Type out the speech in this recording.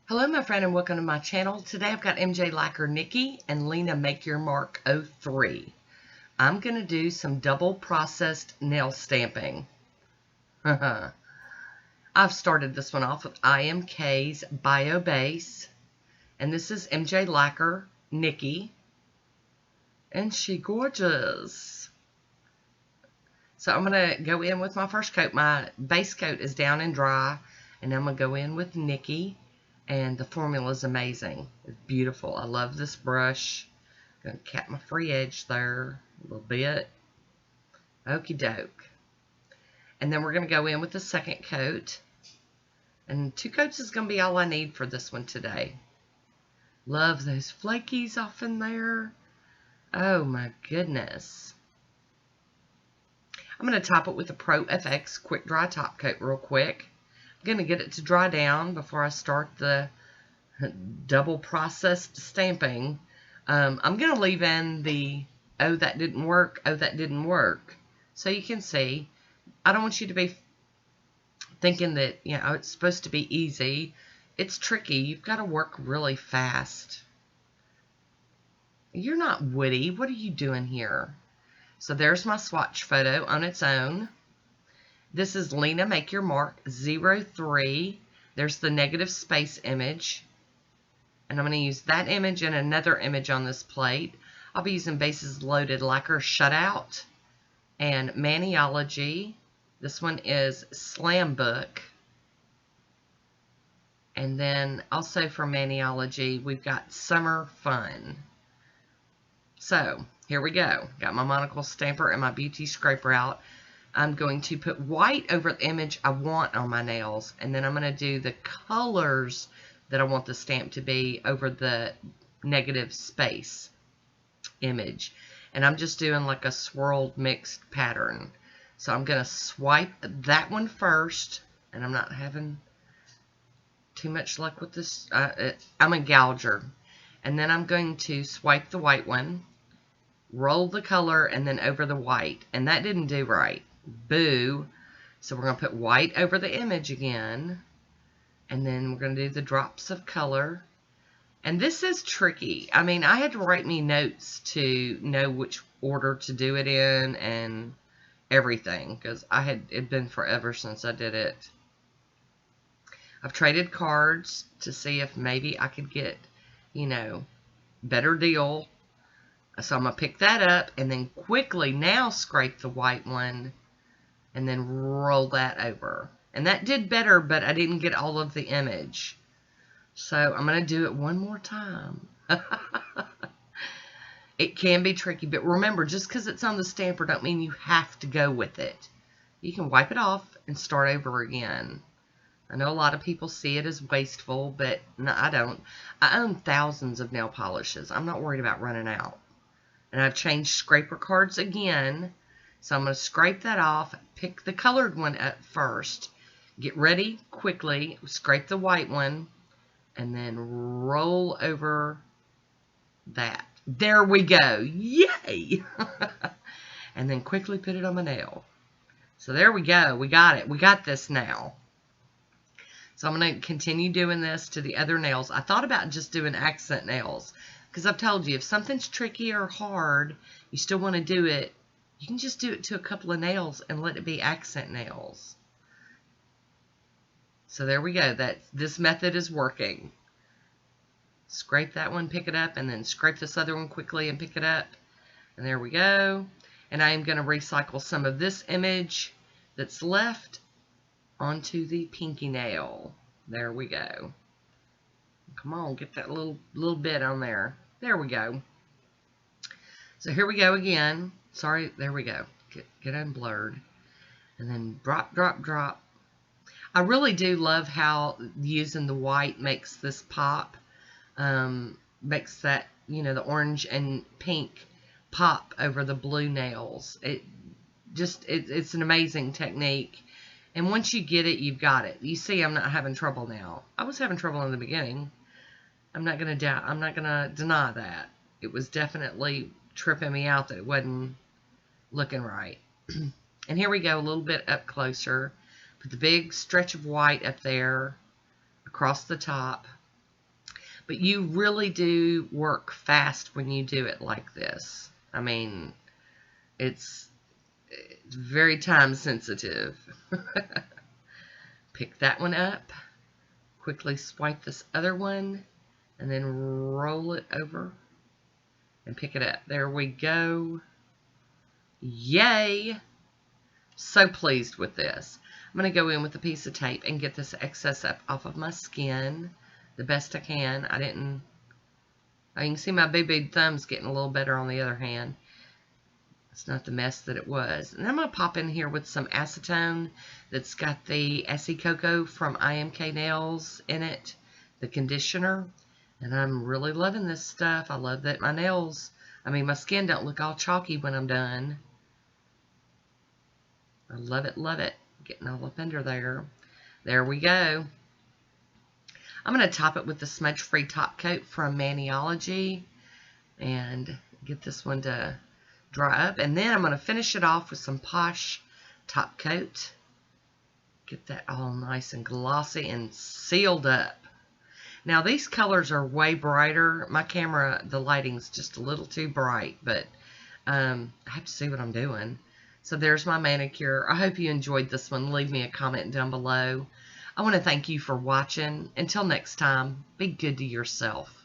Hello my friend and welcome to my channel. Today I've got MJ Lacquer Niki and Lina Make Your Mark 03. I'm going to do some double processed nail stamping. I've started this one off with IMK's Bio Base. And this is MJ Lacquer Niki. And she gorgeous. So I'm going to go in with my first coat. My base coat is down and dry. And I'm going to go in with Niki. And the formula is amazing. It's beautiful. I love this brush. I'm going to cap my free edge there a little bit. Okie doke. And then we're going to go in with the second coat. And 2 coats is going to be all I need for this one today. Love those flakies off in there. Oh my goodness. I'm going to top it with the Pro FX Quick Dry Top Coat real quick. I'm going to get it to dry down before I start the double processed stamping. I'm going to leave in the, oh, that didn't work, oh, that didn't work. So you can see, I don't want you to be thinking that, you know, it's supposed to be easy. It's tricky. You've got to work really fast. You're not witty. What are you doing here? So there's my swatch photo on its own. This is Lina Make Your Mark 03. There's the negative space image. And I'm going to use that image and another image on this plate. I'll be using Bases Loaded Lacquer Shutout and Maniology. This one is Slam Book. And then also for Maniology, we've got Summer Fun. So here we go. Got my Monocle stamper and my beauty scraper out. I'm going to put white over the image I want on my nails, and then I'm going to do the colors that I want the stamp to be over the negative space image. And I'm just doing like a swirled mixed pattern. So I'm going to swipe that one first, and I'm not having too much luck with this. I'm a gouger. And then I'm going to swipe the white one, roll the color, and then over the white. And that didn't do right. Boo. So we're going to put white over the image again. And then we're going to do the drops of color. And this is tricky. I mean, I had to write me notes to know which order to do it in and everything. Because it'd been forever since I did it. I've traded cards to see if maybe I could get, you know, better deal. So I'm going to pick that up and then quickly now scrape the white one. And then roll that over. And that did better, but I didn't get all of the image. So I'm going to do it one more time. It can be tricky, but remember, just because it's on the stamper don't mean you have to go with it. You can wipe it off and start over again. I know a lot of people see it as wasteful, but no, I don't. I own thousands of nail polishes. I'm not worried about running out. And I've changed scraper cards again. So I'm going to scrape that off, pick the colored one up first, get ready quickly, scrape the white one, and then roll over that. There we go. Yay! And then quickly put it on my nail. So there we go. We got it. We got this now. So I'm going to continue doing this to the other nails. I thought about just doing accent nails because I've told you if something's tricky or hard, you still want to do it. You can just do it to a couple of nails and let it be accent nails. So there we go. This method is working. Scrape that one, pick it up, and then scrape this other one quickly and pick it up. And there we go. And I am going to recycle some of this image that's left onto the pinky nail. There we go. Come on, get that little bit on there. There we go. So here we go again. Sorry, there we go. Get unblurred. And then drop, drop, drop. I really do love how using the white makes this pop. Makes that, you know, the orange and pink pop over the blue nails. It's an amazing technique. And once you get it, you've got it. You see, I'm not having trouble now. I was having trouble in the beginning. I'm not going to deny that. It was definitely tripping me out that it wasn't looking right. And here we go, a little bit up closer. Put the big stretch of white up there across the top. But you really do work fast when you do it like this. I mean, it's very time sensitive. Pick that one up. Quickly swipe this other one. And then roll it over. And pick it up. There we go. Yay! So pleased with this. I'm going to go in with a piece of tape and get this excess up off of my skin the best I can. You can see my big thumb's getting a little better on the other hand. It's not the mess that it was. And I'm going to pop in here with some acetone that's got the Essie Cocoa from IMK Nails in it, the conditioner. And I'm really loving this stuff. I love that my skin don't look all chalky when I'm done. I love it, love it. Getting all up under there. There we go. I'm going to top it with the smudge-free top coat from Maniology and get this one to dry up. And then I'm going to finish it off with some Poshe top coat. Get that all nice and glossy and sealed up. Now these colors are way brighter. My camera, the lighting's just a little too bright, but I have to see what I'm doing. So there's my manicure. I hope you enjoyed this one. Leave me a comment down below. I want to thank you for watching. Until next time, be good to yourself.